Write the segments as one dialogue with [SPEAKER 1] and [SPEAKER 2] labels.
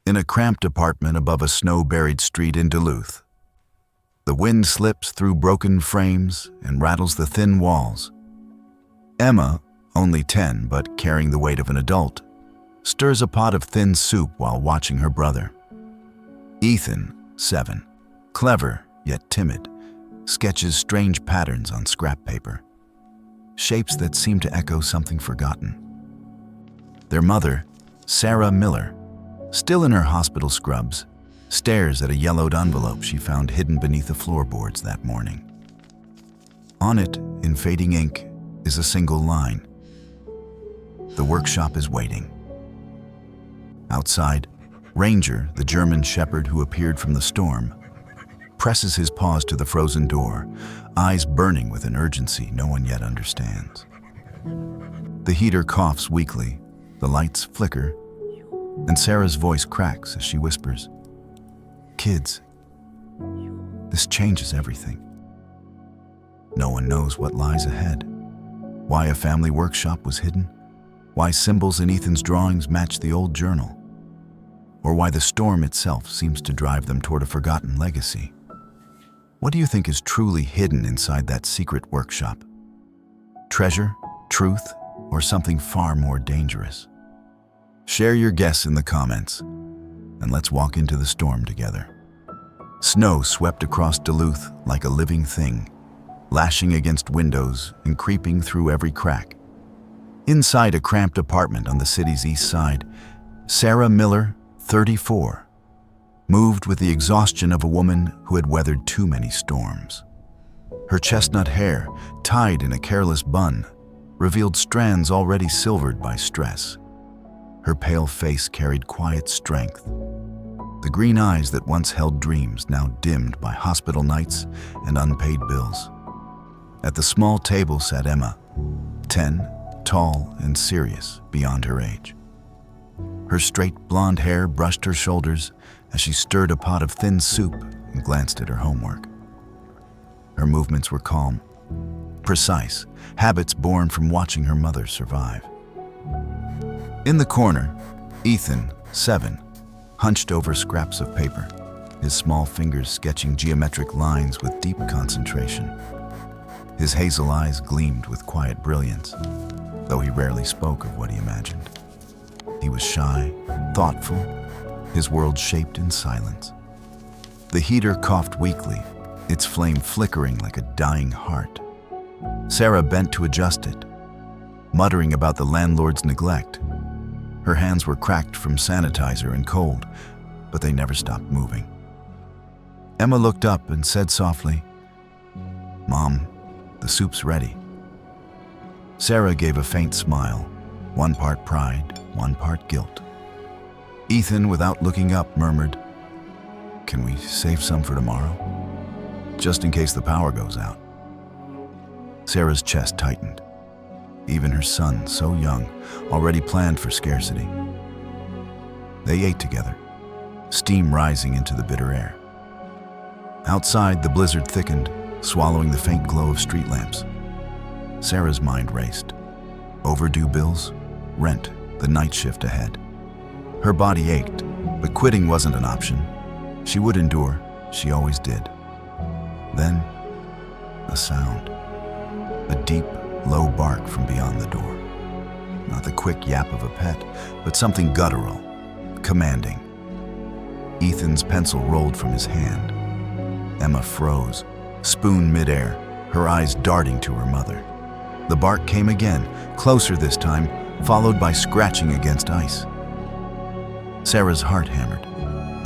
[SPEAKER 1] in a cramped apartment above a snow-buried street in Duluth. The wind slips through broken frames and rattles the thin walls. Emma, only 10 but carrying the weight of an adult, stirs a pot of thin soup while watching her brother. Ethan, 7, clever yet timid, sketches strange patterns on scrap paper, shapes that seem to echo something forgotten. Their mother, Sarah Miller, still in her hospital scrubs, stares at a yellowed envelope she found hidden beneath the floorboards that morning. On it, in fading ink, is a single line: "The workshop is waiting." Outside, Ranger, the German shepherd who appeared from the storm, presses his paws to the frozen door, eyes burning with an urgency no one yet understands. The heater coughs weakly, the lights flicker, and Sarah's voice cracks as she whispers, "Kids, this changes everything." No one knows what lies ahead, why a family workshop was hidden, why symbols in Ethan's drawings match the old journal, or why the storm itself seems to drive them toward a forgotten legacy. What do you think is truly hidden inside that secret workshop? Treasure, truth, or something far more dangerous? Share your guess in the comments, and let's walk into the storm together. Snow swept across Duluth like a living thing, lashing against windows and creeping through every crack. Inside a cramped apartment on the city's east side, Sarah Miller, 34, moved with the exhaustion of a woman who had weathered too many storms. Her chestnut hair, tied in a careless bun, revealed strands already silvered by stress. Her pale face carried quiet strength. The green eyes that once held dreams now dimmed by hospital nights and unpaid bills. At the small table sat Emma, 10, tall and serious beyond her age. Her straight blonde hair brushed her shoulders as she stirred a pot of thin soup and glanced at her homework. Her movements were calm, precise, habits born from watching her mother survive. In the corner, Ethan, 7, hunched over scraps of paper, his small fingers sketching geometric lines with deep concentration. His hazel eyes gleamed with quiet brilliance, though he rarely spoke of what he imagined. He was shy, thoughtful, his world shaped in silence. The heater coughed weakly, its flame flickering like a dying heart. Sarah bent to adjust it, muttering about the landlord's neglect. Her hands were cracked from sanitizer and cold, but they never stopped moving. Emma looked up and said softly, "Mom, the soup's ready." Sarah gave a faint smile, one part pride, one part guilt. Ethan, without looking up, murmured, "Can we save some for tomorrow? Just in case the power goes out." Sarah's chest tightened. Even her son, so young, already planned for scarcity. They ate together, steam rising into the bitter air. Outside, the blizzard thickened, swallowing the faint glow of street lamps. Sarah's mind raced. Overdue bills, rent, the night shift ahead. Her body ached, but quitting wasn't an option. She would endure, she always did. Then, a sound. A deep, low bark from beyond the door. Not the quick yap of a pet, but something guttural, commanding. Ethan's pencil rolled from his hand. Emma froze, spoon midair, her eyes darting to her mother. The bark came again, closer this time, followed by scratching against ice. Sarah's heart hammered.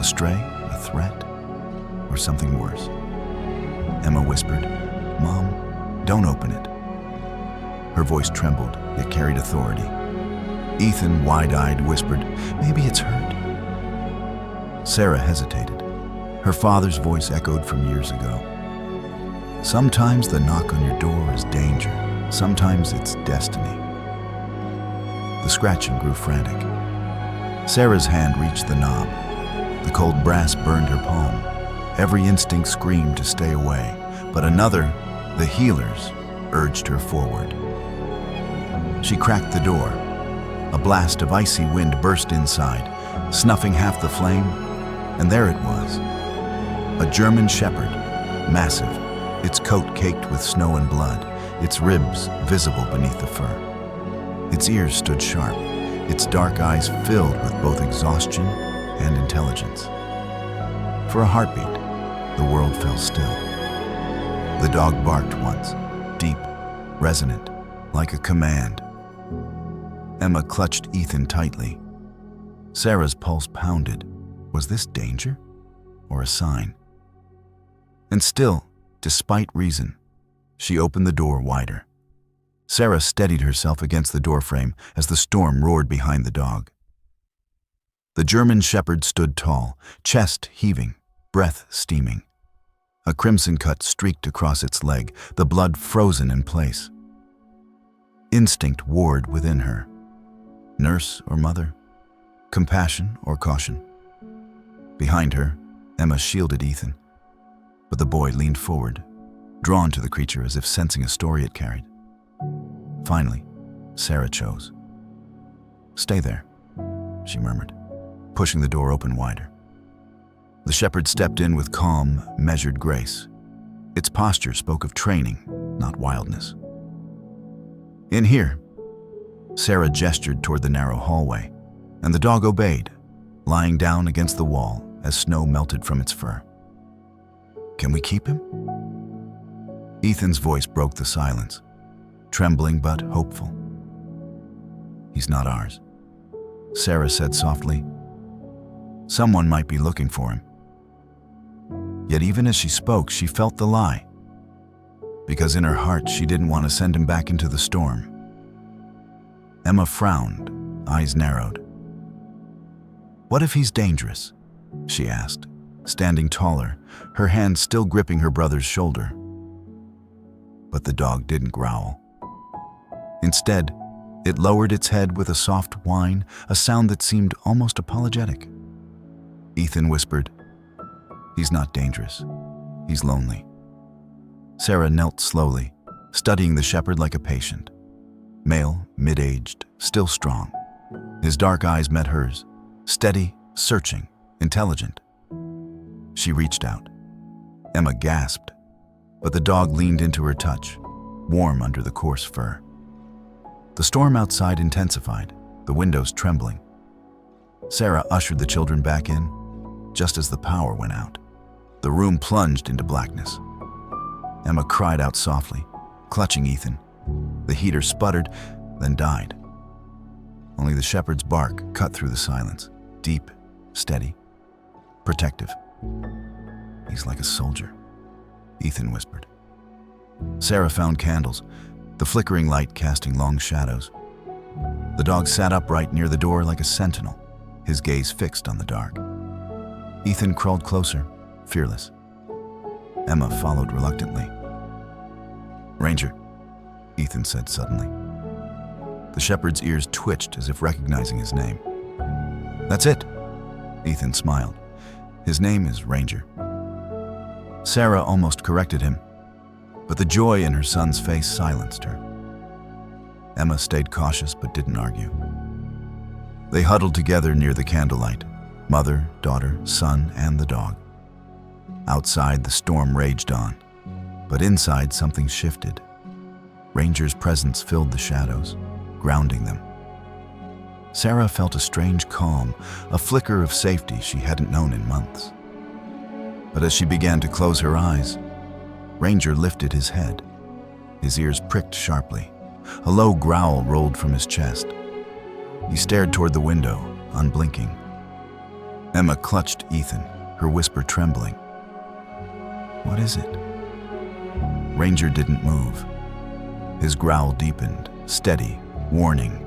[SPEAKER 1] A stray, a threat, or something worse? Emma whispered, "Mom, don't open it." Her voice trembled, yet carried authority. Ethan, wide-eyed, whispered, "Maybe it's hurt." Sarah hesitated. Her father's voice echoed from years ago. Sometimes the knock on your door is danger. Sometimes it's destiny. The scratching grew frantic. Sarah's hand reached the knob. The cold brass burned her palm. Every instinct screamed to stay away, but another, the healer's, urged her forward. She cracked the door. A blast of icy wind burst inside, snuffing half the flame, and there it was. A German shepherd, massive, its coat caked with snow and blood, its ribs visible beneath the fur. Its ears stood sharp, its dark eyes filled with both exhaustion and intelligence. For a heartbeat, the world fell still. The dog barked once, deep, resonant, like a command. Emma clutched Ethan tightly. Sarah's pulse pounded. Was this danger or a sign? And still, despite reason, she opened the door wider. Sarah steadied herself against the doorframe as the storm roared behind the dog. The German shepherd stood tall, chest heaving, breath steaming. A crimson cut streaked across its leg, the blood frozen in place. Instinct warred within her. Nurse or mother? Compassion or caution? Behind her, Emma shielded Ethan, but the boy leaned forward, drawn to the creature as if sensing a story it carried. Finally, Sarah chose. "Stay there," she murmured, pushing the door open wider. The shepherd stepped in with calm, measured grace. Its posture spoke of training, not wildness. "In here." Sarah gestured toward the narrow hallway, and the dog obeyed, lying down against the wall as snow melted from its fur. "Can we keep him?" Ethan's voice broke the silence, trembling but hopeful. "He's not ours," Sarah said softly. "Someone might be looking for him." Yet even as she spoke, she felt the lie, because in her heart she didn't want to send him back into the storm. Emma frowned, eyes narrowed. "What if he's dangerous?" she asked, standing taller, her hand still gripping her brother's shoulder. But the dog didn't growl. Instead, it lowered its head with a soft whine, a sound that seemed almost apologetic. Ethan whispered, "He's not dangerous. He's lonely." Sarah knelt slowly, studying the shepherd like a patient. Male, mid-aged, still strong. His dark eyes met hers, steady, searching, intelligent. She reached out. Emma gasped, but the dog leaned into her touch, warm under the coarse fur. The storm outside intensified, the windows trembling. Sarah ushered the children back in, just as the power went out. The room plunged into blackness. Emma cried out softly, clutching Ethan. The heater sputtered, then died. Only the shepherd's bark cut through the silence, deep, steady, protective. "He's like a soldier," Ethan whispered. Sarah found candles, the flickering light casting long shadows. The dog sat upright near the door like a sentinel, his gaze fixed on the dark. Ethan crawled closer, fearless. Emma followed reluctantly. "Ranger," Ethan said suddenly. The shepherd's ears twitched as if recognizing his name. "That's it," Ethan smiled. "His name is Ranger." Sarah almost corrected him, but the joy in her son's face silenced her. Emma stayed cautious but didn't argue. They huddled together near the candlelight, mother, daughter, son, and the dog. Outside, the storm raged on, but inside something shifted. Ranger's presence filled the shadows, grounding them. Sarah felt a strange calm, a flicker of safety she hadn't known in months. But as she began to close her eyes, Ranger lifted his head. His ears pricked sharply. A low growl rolled from his chest. He stared toward the window, unblinking. Emma clutched Ethan, her whisper trembling. "What is it?" Ranger didn't move. His growl deepened, steady, warning.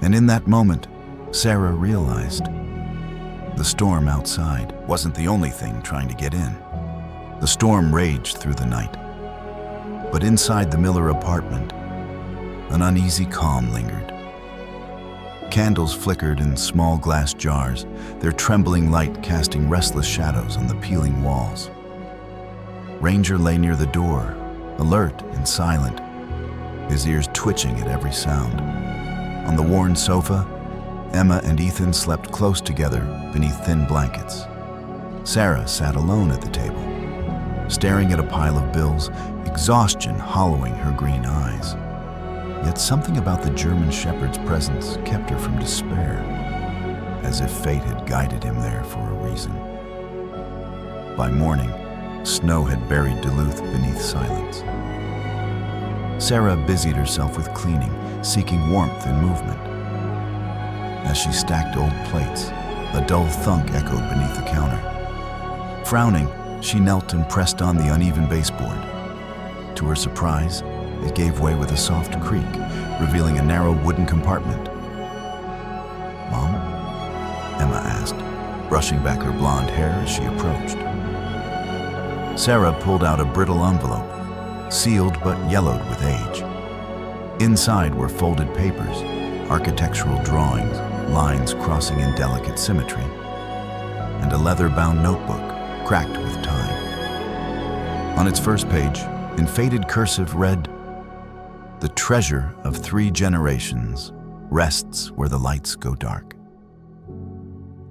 [SPEAKER 1] And in that moment, Sarah realized the storm outside wasn't the only thing trying to get in. The storm raged through the night. But inside the Miller apartment, an uneasy calm lingered. Candles flickered in small glass jars, their trembling light casting restless shadows on the peeling walls. Ranger lay near the door, alert and silent, his ears twitching at every sound. On the worn sofa, Emma and Ethan slept close together beneath thin blankets. Sarah sat alone at the table, staring at a pile of bills, exhaustion hollowing her green eyes. Yet something about the German shepherd's presence kept her from despair, as if fate had guided him there for a reason. By morning, snow had buried Duluth beneath silence. Sarah busied herself with cleaning, seeking warmth and movement. As she stacked old plates, a dull thunk echoed beneath the counter. Frowning, she knelt and pressed on the uneven baseboard. To her surprise, it gave way with a soft creak, revealing a narrow wooden compartment. "Mom?" Emma asked, brushing back her blonde hair as she approached. Sarah pulled out a brittle envelope, sealed but yellowed with age. Inside were folded papers, architectural drawings, lines crossing in delicate symmetry, and a leather-bound notebook, cracked with time. On its first page, in faded cursive, read, "The treasure of 3 generations rests where the lights go dark."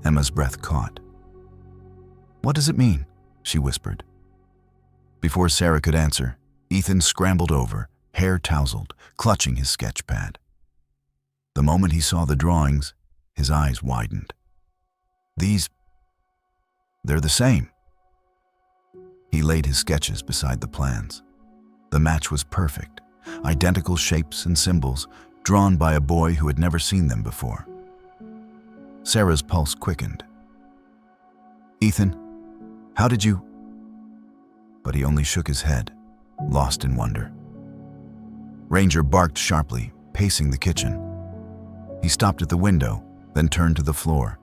[SPEAKER 1] Emma's breath caught. "What does it mean?" she whispered. Before Sarah could answer, Ethan scrambled over, hair tousled, clutching his sketch pad. The moment he saw the drawings, his eyes widened. They're the same." He laid his sketches beside the plans. The match was perfect, identical shapes and symbols, drawn by a boy who had never seen them before. Sarah's pulse quickened. "Ethan, how did you—" But he only shook his head, lost in wonder. Ranger barked sharply, pacing the kitchen. He stopped at the window, then turned to the floor,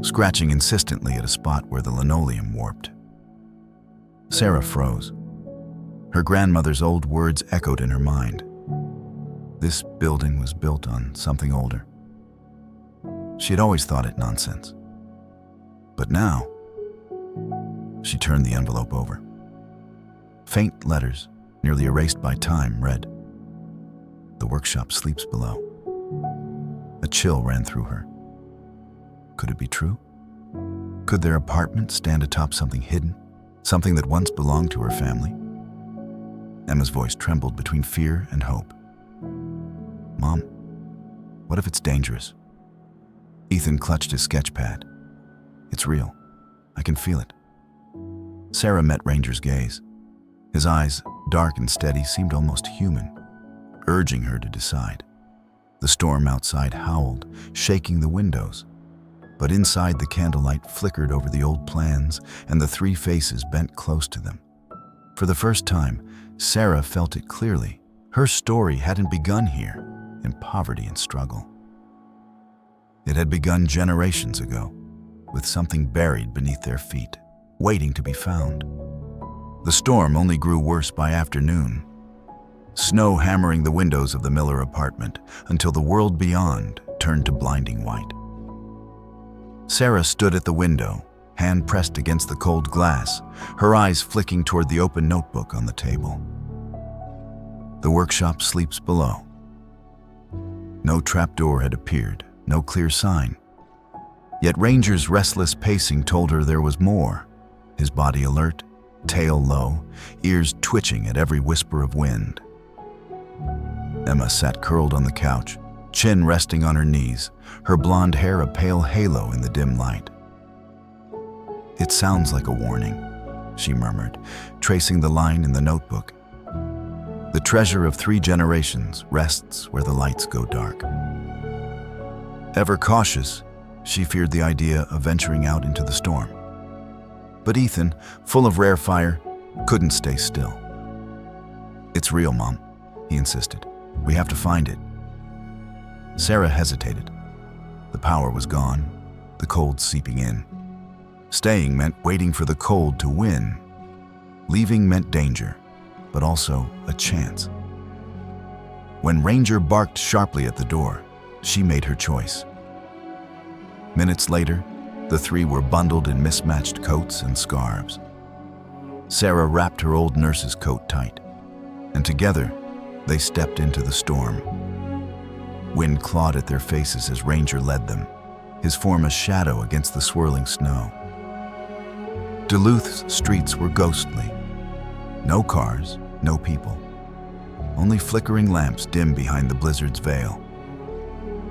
[SPEAKER 1] scratching insistently at a spot where the linoleum warped. Sarah froze. Her grandmother's old words echoed in her mind. This building was built on something older. She had always thought it nonsense. But now, she turned the envelope over. Faint letters, nearly erased by time, read, "The workshop sleeps below." A chill ran through her. Could it be true? Could their apartment stand atop something hidden, something that once belonged to her family? Emma's voice trembled between fear and hope. "Mom, what if it's dangerous?" Ethan clutched his sketch pad. "It's real. I can feel it." Sarah met Ranger's gaze. His eyes, dark and steady, seemed almost human, urging her to decide. The storm outside howled, shaking the windows. But inside, the candlelight flickered over the old plans, and the 3 faces bent close to them. For the first time, Sarah felt it clearly. Her story hadn't begun here, in poverty and struggle. It had begun generations ago, with something buried beneath their feet, waiting to be found. The storm only grew worse by afternoon, snow hammering the windows of the Miller apartment until the world beyond turned to blinding white. Sarah stood at the window, hand pressed against the cold glass, her eyes flicking toward the open notebook on the table. The workshop sleeps below. No trapdoor had appeared, no clear sign. Yet Ranger's restless pacing told her there was more, his body alert, tail low, ears twitching at every whisper of wind. Emma sat curled on the couch, chin resting on her knees, her blonde hair a pale halo in the dim light. "It sounds like a warning," she murmured, tracing the line in the notebook. "The treasure of 3 generations rests where the lights go dark." Ever cautious, she feared the idea of venturing out into the storm. But Ethan, full of rare fire, couldn't stay still. "It's real, Mom," he insisted. "We have to find it." Sarah hesitated. The power was gone, the cold seeping in. Staying meant waiting for the cold to win. Leaving meant danger, but also a chance. When Ranger barked sharply at the door, she made her choice. Minutes later, the 3 were bundled in mismatched coats and scarves. Sarah wrapped her old nurse's coat tight, and together they stepped into the storm. Wind clawed at their faces as Ranger led them, his form a shadow against the swirling snow. Duluth's streets were ghostly. No cars, no people. Only flickering lamps dim behind the blizzard's veil.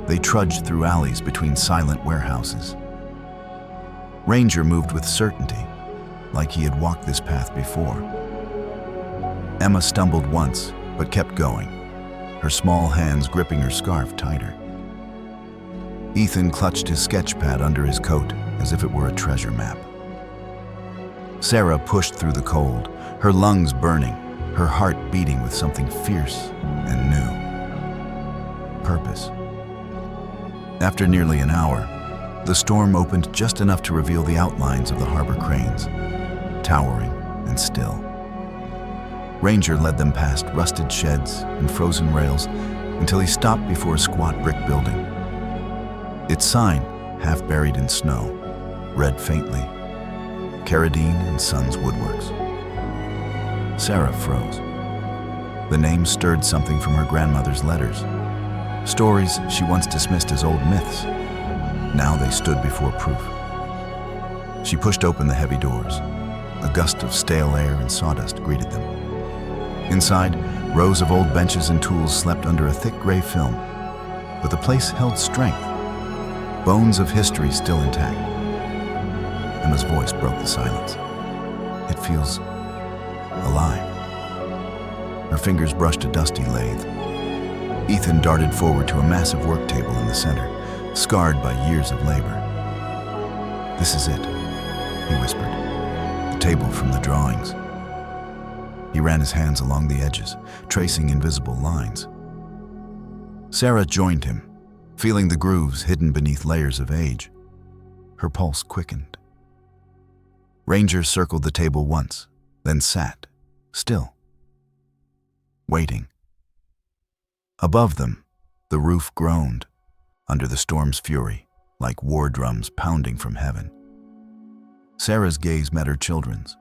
[SPEAKER 1] They trudged through alleys between silent warehouses. Ranger moved with certainty, like he had walked this path before. Emma stumbled once, but kept going, her small hands gripping her scarf tighter. Ethan clutched his sketch pad under his coat as if it were a treasure map. Sarah pushed through the cold, her lungs burning, her heart beating with something fierce and new. Purpose. After nearly an hour, the storm opened just enough to reveal the outlines of the harbor cranes, towering and still. Ranger led them past rusted sheds and frozen rails until he stopped before a squat brick building. Its sign, half buried in snow, read faintly, Karedine and Sons Woodworks. Sarah froze. The name stirred something from her grandmother's letters. Stories she once dismissed as old myths. Now they stood before proof. She pushed open the heavy doors. A gust of stale air and sawdust greeted them. Inside, rows of old benches and tools slept under a thick gray film. But the place held strength. Bones of history still intact. Emma's voice broke the silence. It feels alive. Her fingers brushed a dusty lathe. Ethan darted forward to a massive work table in the center, scarred by years of labor. "This is it," he whispered. "The table from the drawings." He ran his hands along the edges, tracing invisible lines. Sarah joined him, feeling the grooves hidden beneath layers of age. Her pulse quickened. Ranger circled the table once, then sat, still, waiting. Above them, the roof groaned, under the storm's fury, like war drums pounding from heaven. Sarah's gaze met her children's.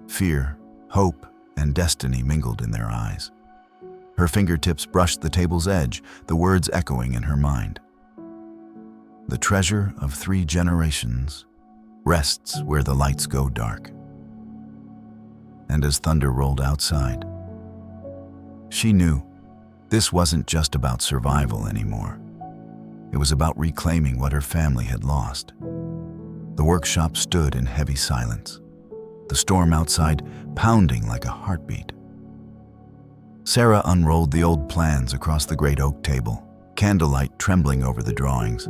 [SPEAKER 1] Fear, hope, and destiny mingled in their eyes. Her fingertips brushed the table's edge, the words echoing in her mind. "The treasure of 3 generations rests where the lights go dark." And as thunder rolled outside, she knew this wasn't just about survival anymore. It was about reclaiming what her family had lost. The workshop stood in heavy silence, the storm outside pounding like a heartbeat. Sarah unrolled the old plans across the great oak table, candlelight trembling over the drawings.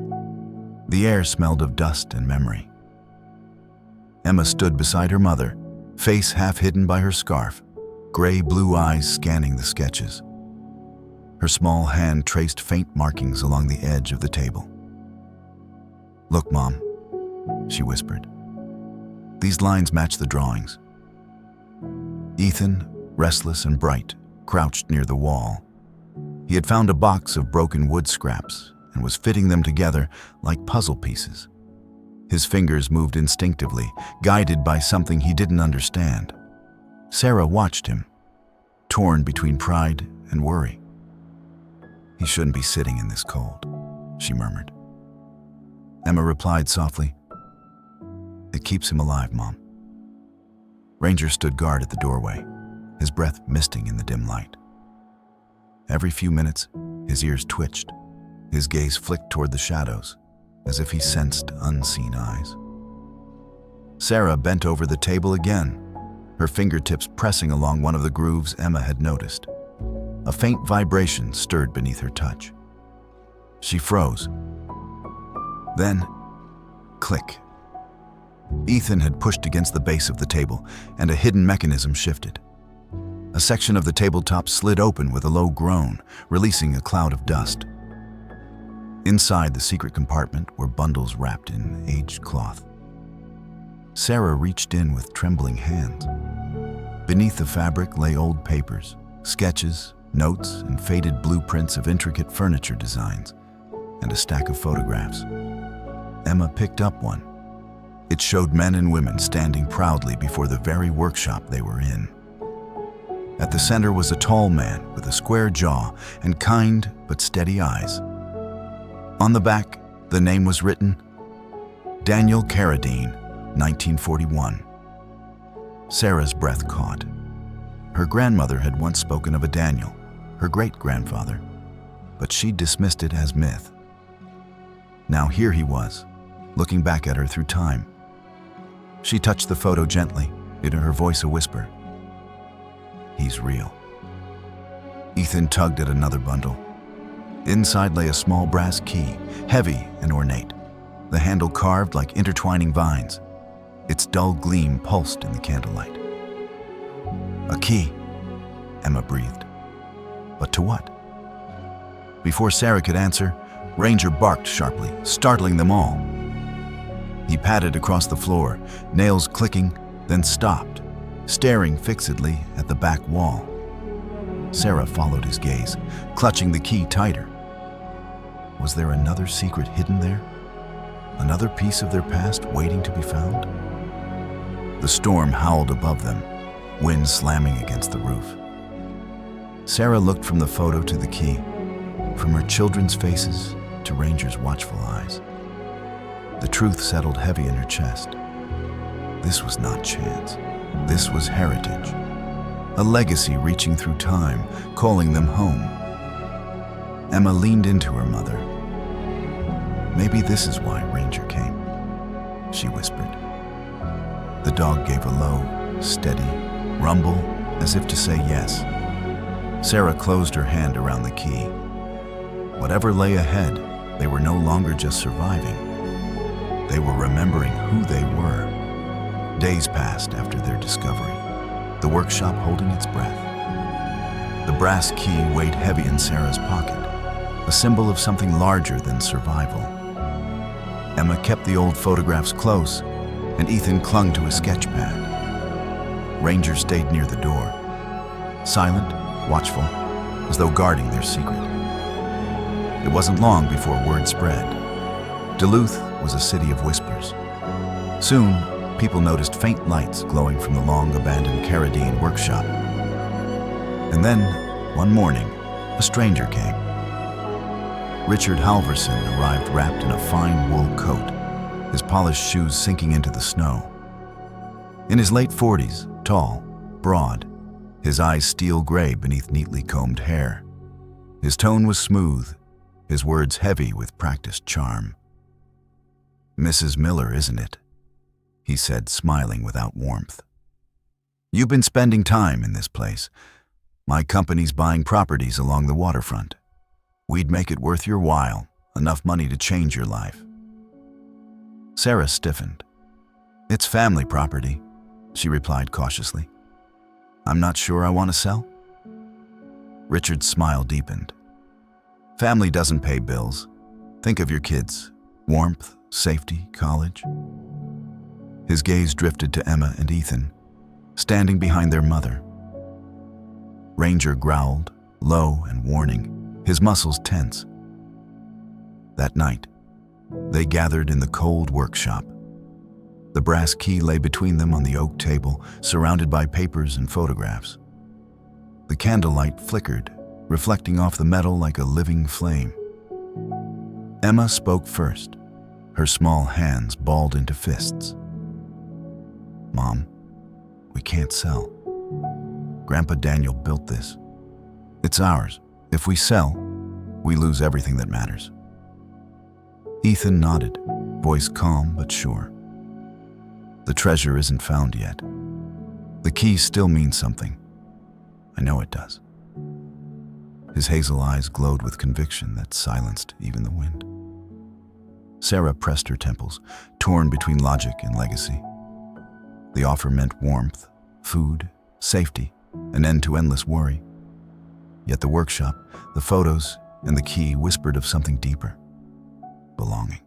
[SPEAKER 1] The air smelled of dust and memory. Emma stood beside her mother, face half hidden by her scarf, gray blue eyes scanning the sketches. Her small hand traced faint markings along the edge of the table. "Look, Mom," she whispered. "These lines match the drawings." Ethan, restless and bright, crouched near the wall. He had found a box of broken wood scraps and was fitting them together like puzzle pieces. His fingers moved instinctively, guided by something he didn't understand. Sarah watched him, torn between pride and worry. "He shouldn't be sitting in this cold," she murmured. Emma replied softly, "It keeps him alive, Mom." Ranger stood guard at the doorway, his breath misting in the dim light. Every few minutes, his ears twitched, his gaze flicked toward the shadows, as if he sensed unseen eyes. Sarah bent over the table again, her fingertips pressing along one of the grooves Emma had noticed. A faint vibration stirred beneath her touch. She froze. Then, click. Ethan had pushed against the base of the table, and a hidden mechanism shifted. A section of the tabletop slid open with a low groan, releasing a cloud of dust. Inside the secret compartment were bundles wrapped in aged cloth. Sarah reached in with trembling hands. Beneath the fabric lay old papers, sketches, notes, and faded blueprints of intricate furniture designs, and a stack of photographs. Emma picked up one. It showed men and women standing proudly before the very workshop they were in. At the center was a tall man with a square jaw and kind but steady eyes. On the back, the name was written, Daniel Karedine, 1941. Sarah's breath caught. Her grandmother had once spoken of a Daniel, her great-grandfather, but she dismissed it as myth. Now here he was, looking back at her through time. She touched the photo gently, in her voice a whisper. He's real. Ethan tugged at another bundle. Inside lay a small brass key, heavy and ornate, the handle carved like intertwining vines. Its dull gleam pulsed in the candlelight. A key, Emma breathed. But to what? Before Sarah could answer, Ranger barked sharply, startling them all. He padded across the floor, nails clicking, then stopped, staring fixedly at the back wall. Sarah followed his gaze, clutching the key tighter. Was there another secret hidden there? Another piece of their past waiting to be found? The storm howled above them, wind slamming against the roof. Sarah looked from the photo to the key, from her children's faces to Ranger's watchful eyes. The truth settled heavy in her chest. This was not chance. This was heritage. A legacy reaching through time, calling them home. Emma leaned into her mother. Maybe this is why Ranger came, she whispered. The dog gave a low, steady rumble as if to say yes. Sarah closed her hand around the key. Whatever lay ahead, they were no longer just surviving. They were remembering who they were. Days passed after their discovery, the workshop holding its breath. The brass key weighed heavy in Sarah's pocket, a symbol of something larger than survival. Emma kept the old photographs close, and Ethan clung to his sketch pad. Ranger stayed near the door, silent, watchful, as though guarding their secret. It wasn't long before word spread. Duluth was a city of whispers. Soon, people noticed faint lights glowing from the long-abandoned Karedine Workshop. And then, one morning, a stranger came. Richard Halverson arrived wrapped in a fine wool coat, his polished shoes sinking into the snow. In his late 40s, tall, broad, his eyes steel gray beneath neatly combed hair. His tone was smooth, his words heavy with practiced charm. "Mrs. Miller, isn't it?" he said, smiling without warmth. "You've been spending time in this place. My company's buying properties along the waterfront. We'd make it worth your while, enough money to change your life." Sarah stiffened. "It's family property," she replied cautiously. "I'm not sure I want to sell." Richard's smile deepened. "Family doesn't pay bills. Think of your kids. Warmth, safety, college." His gaze drifted to Emma and Ethan, standing behind their mother. Ranger growled, low and warning, his muscles tense. That night, they gathered in the cold workshop. The brass key lay between them on the oak table, surrounded by papers and photographs. The candlelight flickered, reflecting off the metal like a living flame. Emma spoke first, her small hands balled into fists. "Mom, we can't sell. Grandpa Daniel built this. It's ours. If we sell, we lose everything that matters." Ethan nodded, voice calm but sure. "The treasure isn't found yet. The key still means something. I know it does." His hazel eyes glowed with conviction that silenced even the wind. Sarah pressed her temples, torn between logic and legacy. The offer meant warmth, food, safety, an end to endless worry. Yet the workshop, the photos, and the key whispered of something deeper: belonging.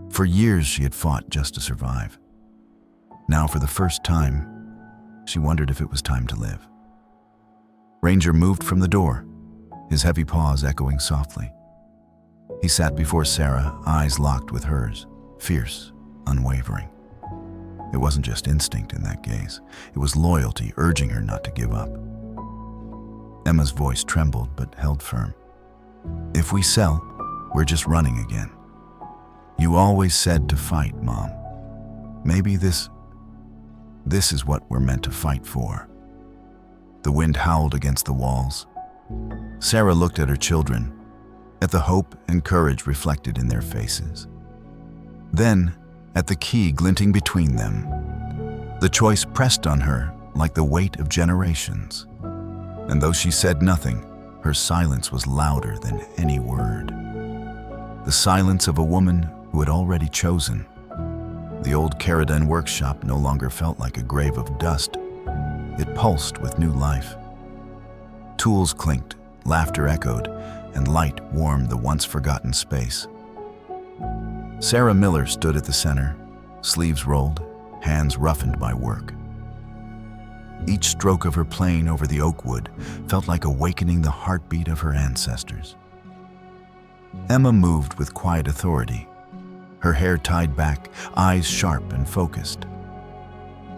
[SPEAKER 1] For years she had fought just to survive. Now, for the first time, she wondered if it was time to live. Ranger moved from the door, his heavy paws echoing softly. He sat before Sarah, eyes locked with hers, fierce, unwavering. It wasn't just instinct in that gaze. It was loyalty urging her not to give up. Emma's voice trembled but held firm. "If we sell, we're just running again. You always said to fight, Mom. Maybe this is what we're meant to fight for." The wind howled against the walls. Sarah looked at her children, at the hope and courage reflected in their faces. Then, at the key glinting between them, the choice pressed on her like the weight of generations. And though she said nothing, her silence was louder than any word. The silence of a woman who had already chosen. The old Karedine Workshop no longer felt like a grave of dust. It pulsed with new life. Tools clinked, laughter echoed, and light warmed the once forgotten space. Sarah Miller stood at the center, sleeves rolled, hands roughened by work. Each stroke of her plane over the oak wood felt like awakening the heartbeat of her ancestors. Emma moved with quiet authority, her hair tied back, eyes sharp and focused.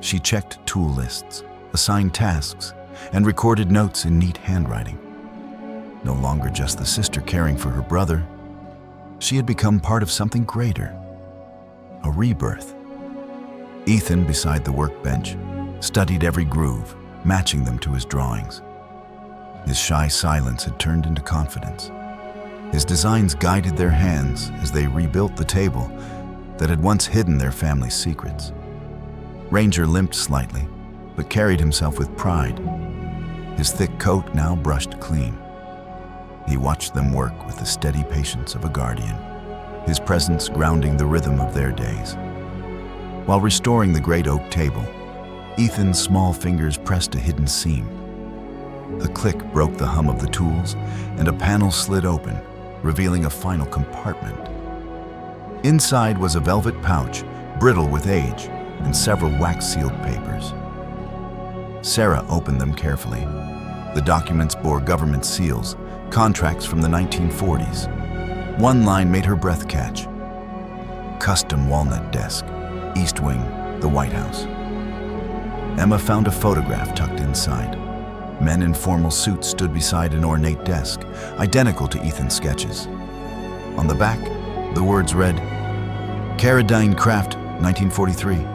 [SPEAKER 1] She checked tool lists, assigned tasks, and recorded notes in neat handwriting. No longer just the sister caring for her brother, she had become part of something greater, a rebirth. Ethan, beside the workbench, studied every groove, matching them to his drawings. His shy silence had turned into confidence. His designs guided their hands as they rebuilt the table that had once hidden their family's secrets. Ranger limped slightly, but carried himself with pride. His thick coat now brushed clean. He watched them work with the steady patience of a guardian, his presence grounding the rhythm of their days. While restoring the great oak table, Ethan's small fingers pressed a hidden seam. A click broke the hum of the tools, and a panel slid open, revealing a final compartment. Inside was a velvet pouch, brittle with age, and several wax-sealed papers. Sarah opened them carefully. The documents bore government seals, contracts from the 1940s. One line made her breath catch. Custom walnut desk, East Wing, the White House. Emma found a photograph tucked inside. Men in formal suits stood beside an ornate desk, identical to Ethan's sketches. On the back, the words read, "Karedine Craft, 1943,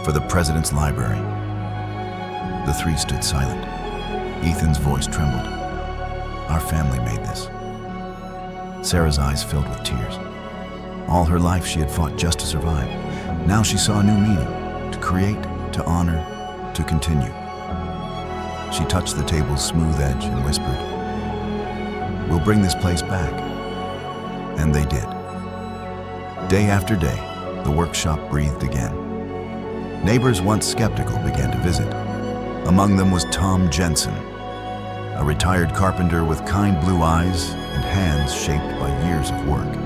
[SPEAKER 1] for the President's Library." The three stood silent. Ethan's voice trembled. "Our family made this." Sarah's eyes filled with tears. All her life she had fought just to survive. Now she saw a new meaning: to create, to honor, to continue. She touched the table's smooth edge and whispered, "We'll bring this place back." And they did. Day after day, the workshop breathed again. Neighbors once skeptical began to visit. Among them was Tom Jensen, a retired carpenter with kind blue eyes and hands shaped by years of work.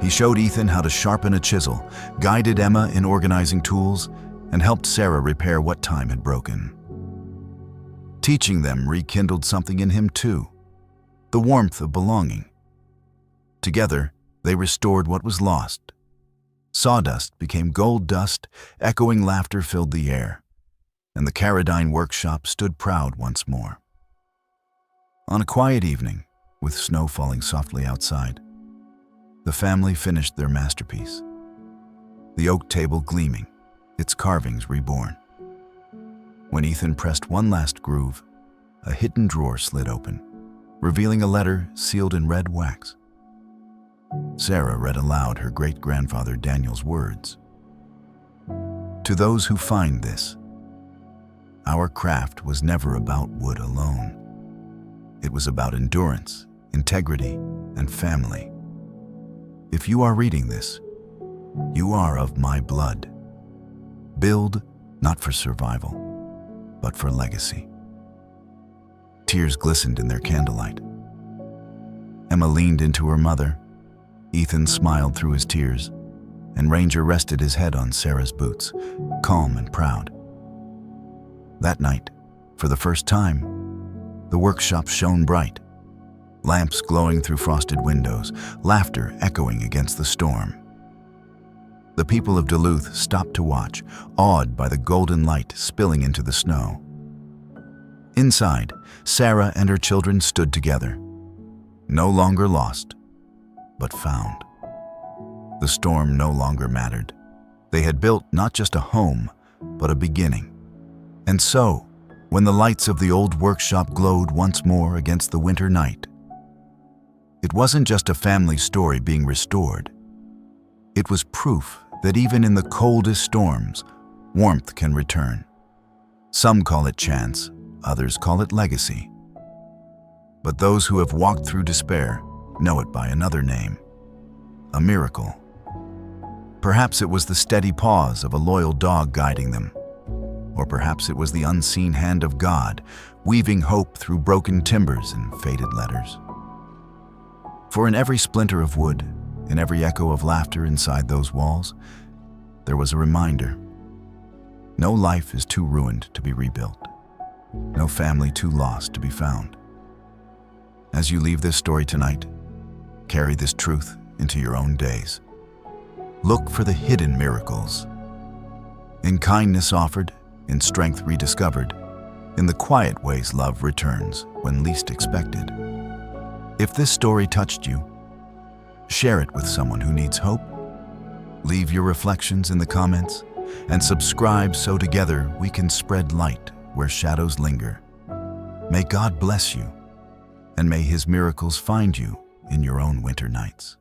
[SPEAKER 1] He showed Ethan how to sharpen a chisel, guided Emma in organizing tools, and helped Sarah repair what time had broken. Teaching them rekindled something in him too, the warmth of belonging. Together, they restored what was lost. Sawdust became gold dust, echoing laughter filled the air, and the Karedine Workshop stood proud once more. On a quiet evening, with snow falling softly outside, the family finished their masterpiece. The oak table gleaming, its carvings reborn. When Ethan pressed one last groove, a hidden drawer slid open, revealing a letter sealed in red wax. Sarah read aloud her great-grandfather Daniel's words. "To those who find this, our craft was never about wood alone. It was about endurance, integrity, and family. If you are reading this, you are of my blood. Build not for survival, but for legacy." Tears glistened in their candlelight. Emma leaned into her mother. Ethan smiled through his tears, and Ranger rested his head on Sarah's boots, calm and proud. That night, for the first time, the workshop shone bright, lamps glowing through frosted windows, laughter echoing against the storm. The people of Duluth stopped to watch, awed by the golden light spilling into the snow. Inside, Sarah and her children stood together, no longer lost, but found. The storm no longer mattered. They had built not just a home, but a beginning. And so, when the lights of the old workshop glowed once more against the winter night, it wasn't just a family story being restored. It was proof that even in the coldest storms, warmth can return. Some call it chance, others call it legacy. But those who have walked through despair know it by another name: a miracle. Perhaps it was the steady paws of a loyal dog guiding them, or perhaps it was the unseen hand of God weaving hope through broken timbers and faded letters. For in every splinter of wood, in every echo of laughter inside those walls, there was a reminder. No life is too ruined to be rebuilt. No family too lost to be found. As you leave this story tonight, carry this truth into your own days. Look for the hidden miracles. In kindness offered, in strength rediscovered, in the quiet ways love returns when least expected. If this story touched you, share it with someone who needs hope. Leave your reflections in the comments and subscribe so together we can spread light where shadows linger. May God bless you, and may His miracles find you in your own winter nights.